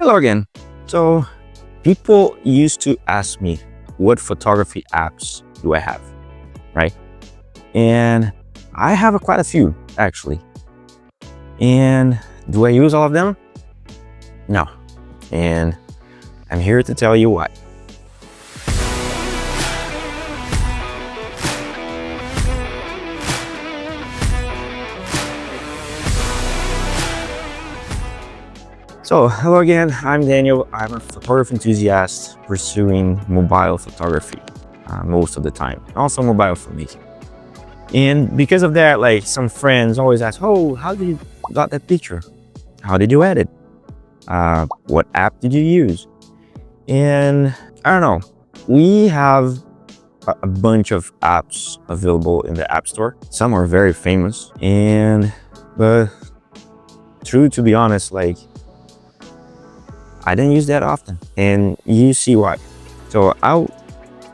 Hello again. So people used to ask me what photography apps do I have, right? And I have quite a few actually. And do I use all of them? No. And I'm here to tell you why. So, hello again, I'm Daniel. I'm a photography enthusiast pursuing mobile photography most of the time. Also mobile filmmaking. And because of that, like some friends always ask, oh, how did you got that picture? How did you edit? What app did you use? And I don't know, we have a bunch of apps available in the App Store. Some are very famous, but to be honest, like I didn't use that often, and you see why. So I'll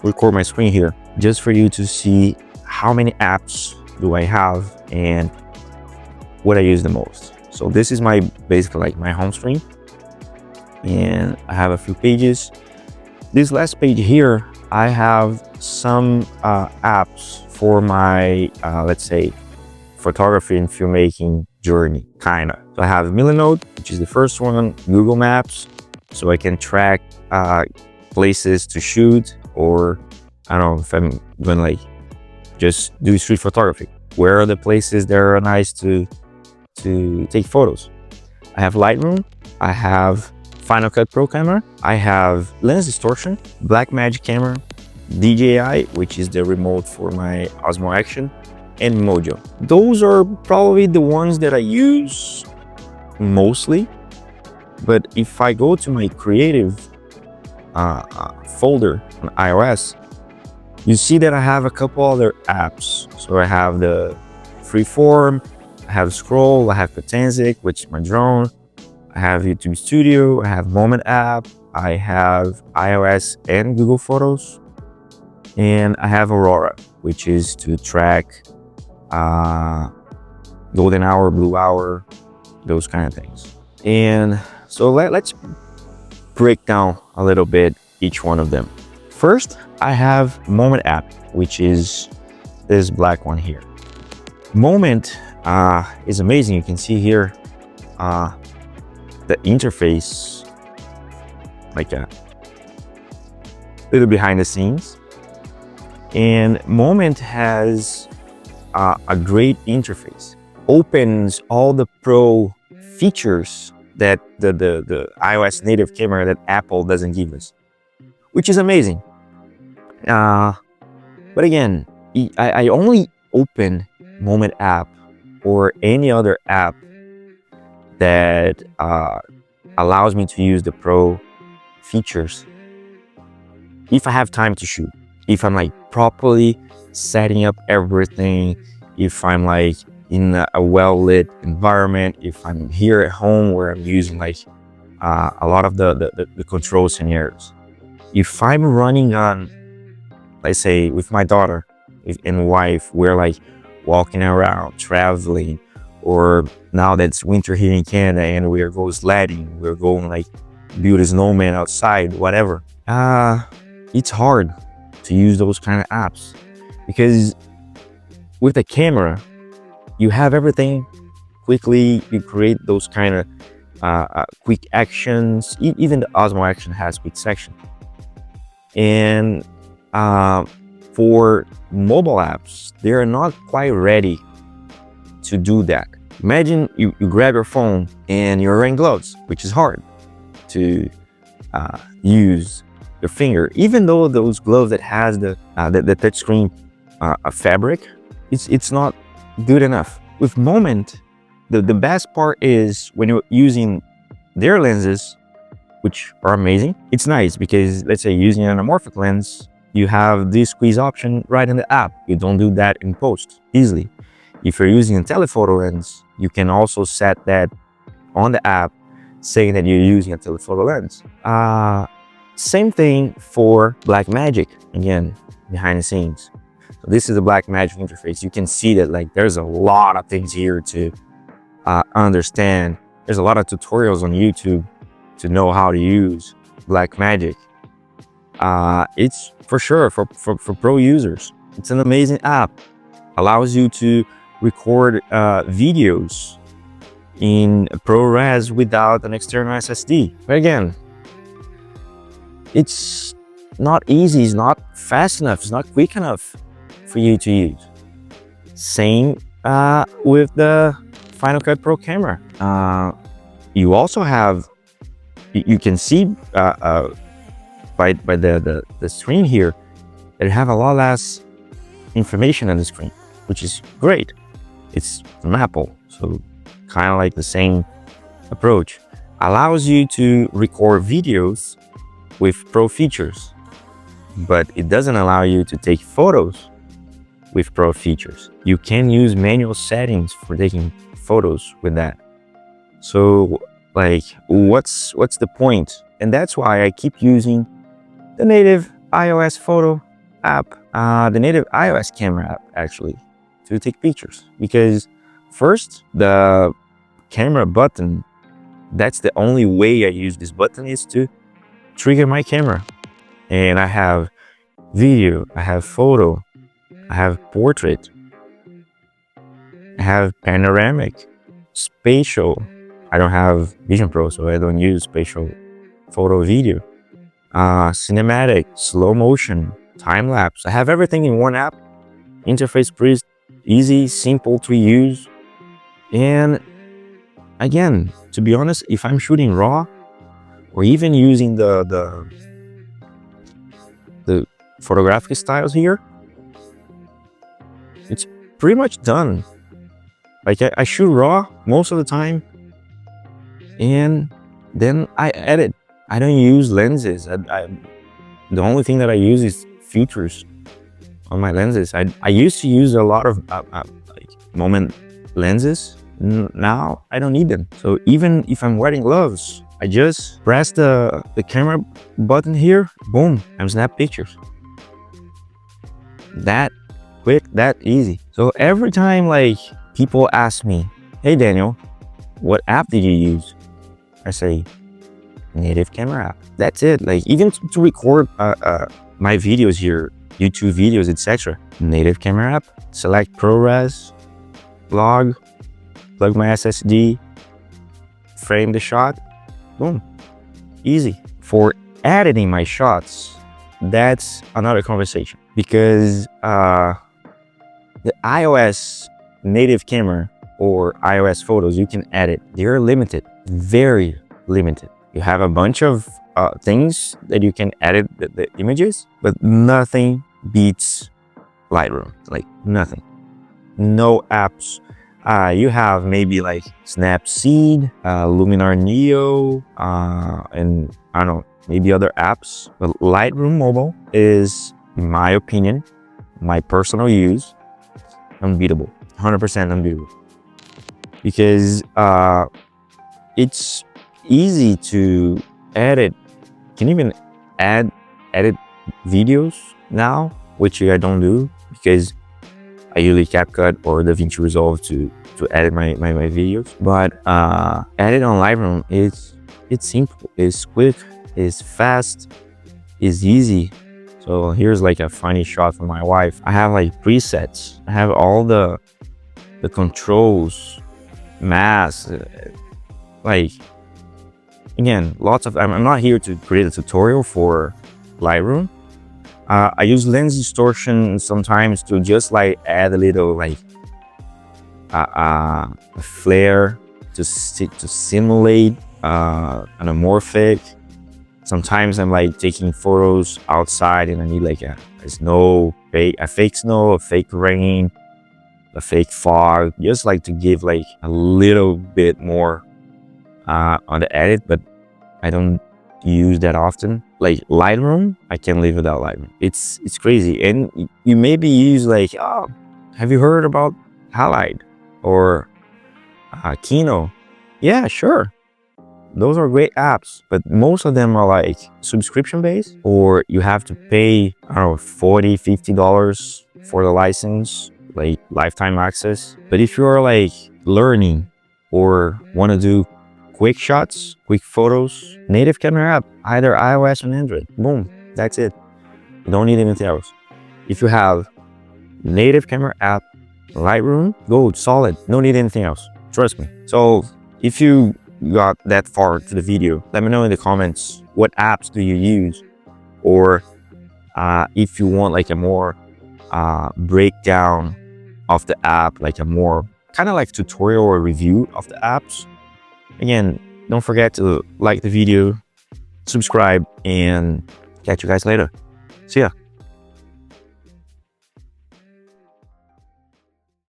record my screen here just for you to see how many apps do I have and what I use the most. So this is my basically like my home screen, and I have a few pages. This last page here, I have some apps for my let's say photography and filmmaking journey, kinda. So I have Millinode, which is the first one, Google Maps, so I can track places to shoot, or I don't know if I'm gonna like just do street photography. Where are the places that are nice to take photos? I have Lightroom, I have FinalCut Pro Camera, I have lens distortion, BlackMagic Camera, DJI, which is the remote for my Osmo Action, and Mojo. Those are probably the ones that I use mostly. But if I go to my creative folder on iOS, you see that I have a couple other apps. So I have the Freeform, I have Scroll, I have Potensic, which is my drone, I have YouTube Studio, I have Moment app, I have iOS and Google Photos, and I have Aurora, which is to track golden hour, blue hour, those kind of things. And so let's break down a little bit each one of them. First, I have Moment app, which is this black one here. Moment is amazing. You can see here the interface, like a little behind the scenes. And Moment has a great interface. Opens all the pro features that the iOS native camera that Apple doesn't give us, which is amazing. But again, I only open Moment app or any other app that allows me to use the pro features if I have time to shoot, if I'm like properly setting up everything, if I'm like in a well-lit environment, if I'm here at home where I'm using like a lot of the control scenarios. If I'm running on, let's say with my daughter and wife, we're like walking around, traveling, or now that's winter here in Canada and we're going sledding, we're going like build a snowman outside, whatever. It's hard to use those kind of apps because with the camera, you have everything quickly. You create those kind of quick actions. Even the Osmo Action has quick section. And for mobile apps, they are not quite ready to do that. Imagine you grab your phone and you're wearing gloves, which is hard to use your finger. Even though those gloves that has the touchscreen fabric, it's not good enough. With Moment, the best part is when you're using their lenses, which are amazing. It's nice because let's say using an anamorphic lens, you have this squeeze option right in the app. You don't do that in post easily. If you're using a telephoto lens, you can also set that on the app saying that you're using a telephoto lens. Same thing for BlackMagic, again, behind the scenes. This is the BlackMagic interface. You can see that like there's a lot of things here to understand. There's a lot of tutorials on YouTube to know how to use BlackMagic. It's for sure for pro users. It's an amazing app. Allows you to record videos in ProRes without an external SSD. But again, it's not easy, it's not fast enough, it's not quick enough for you to use. Same with the FinalCut Pro camera. You also have, you can see by the screen here, that have a lot less information on the screen, which is great. It's from Apple, so kind of like the same approach. Allows you to record videos with pro features, but it doesn't allow you to take photos with pro features. You can use manual settings for taking photos with that. So like, what's the point? And that's why I keep using the native iOS photo app, the native iOS camera app actually, to take pictures. Because first, the camera button, that's the only way I use this button, is to trigger my camera. And I have video, I have photo, I have portrait, I have panoramic, spatial. I don't have Vision Pro, so I don't use spatial photo video. Cinematic, slow motion, time lapse. I have everything in one app. Interface pretty easy, simple to use. And again, to be honest, if I'm shooting RAW or even using the photographic styles here, it's pretty much done. Like I shoot RAW most of the time, and then I edit. I don't use lenses. The only thing that I use is filters on my lenses. I used to use a lot of like moment lenses. Now I don't need them. So even if I'm wearing gloves, I just press the camera button here, boom, I'm snap pictures. That quick, that easy. So every time like people ask me, hey Daniel, what app did you use? I say, native camera app. That's it. Like even to record my videos here, YouTube videos, etc. Native camera app, select ProRes, log, plug my SSD, frame the shot, boom, easy. For editing my shots, that's another conversation, because the iOS native camera or iOS photos you can edit, they're limited, very limited. You have a bunch of things that you can edit the images, but nothing beats Lightroom, like nothing. No apps. You have maybe like Snapseed, Luminar Neo, and I don't know, maybe other apps. But Lightroom Mobile is, in my opinion, my personal use, unbeatable, 100% unbeatable. Because it's easy to edit. You can even edit videos now, which I don't do because I use CapCut or DaVinci Resolve to edit my videos. But edit on Lightroom, it's simple, it's quick, it's fast, it's easy. So here's like a funny shot from my wife. I have like presets. I have all the controls, masks, like, again, lots of, I'm not here to create a tutorial for Lightroom. I use lens distortion sometimes to just like add a little like a flare to simulate anamorphic. Sometimes I'm like taking photos outside and I need like a fake snow, a fake rain, a fake fog, just like to give like a little bit more on the edit, but I don't use that often. Like Lightroom, I can't live without Lightroom. It's crazy. And you maybe use like, oh, have you heard about Halide or Kino? Yeah, sure. Those are great apps, but most of them are like subscription based, or you have to pay, I don't know, $40, $50 for the license, like lifetime access. But if you're like learning or want to do quick shots, quick photos, native camera app, either iOS or Android. Boom, that's it. You don't need anything else. If you have native camera app, Lightroom, good, solid, no need anything else, trust me. So if you got that far to the video, let me know in the comments what apps do you use, or if you want like a more breakdown of the app, like a more kind of like tutorial or review of the apps. Again, don't forget to like the video, subscribe, and catch you guys later. See ya.